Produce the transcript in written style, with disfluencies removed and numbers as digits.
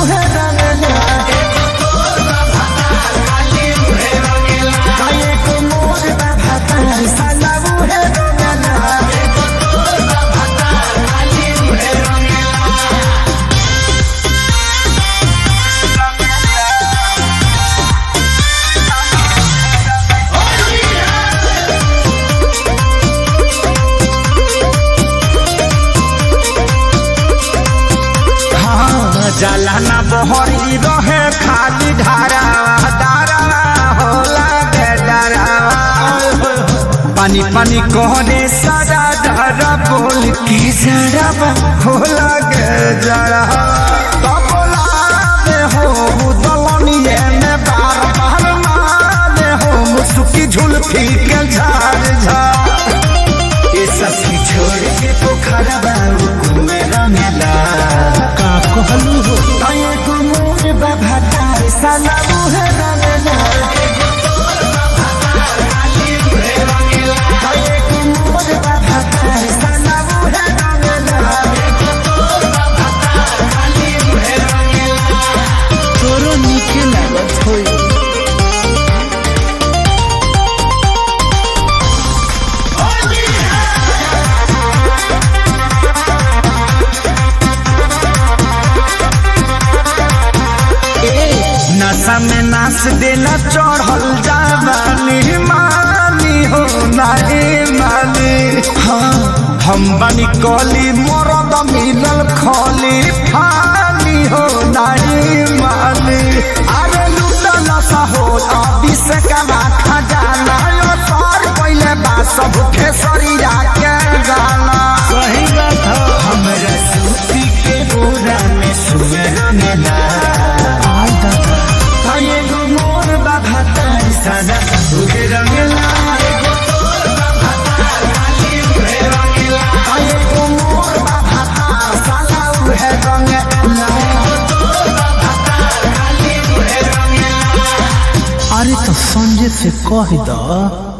उहे रंगला एको मोर भातार साला उहे रंगला जाला ना बहरी रहे खाली धारा धारा होला के डरा पानी पानी कहने सारा डरा बोल की जरा होला के जरा बोला में हो दलनिए में बार बार मारे हो मुसुकी झुलफी के झाड़ झाड़ ये सब छोड़ के पोखरा बाबू में रंगला कहलू हो एको मोर भातार साला उहे रंगला एको मोर भातार साला उहे रंगला तोरो नीके लागत होई नशा में नाच देना चढ़ल जावानी मानी हो नहीं मानी हाँ हम बनी कली मरद मिलल खली फानी हो नहीं मानी अरे लूटा नशा हो अभी से कमा खजाना सर पहले बा सब खेसरिया के गाना सही बात हो हमरा सूती के बोरा में सुअर मिला एको मोर भातार साला उहे रंगला एको मोर भातार साला उहे रंगला अरे तो संजय से कह द।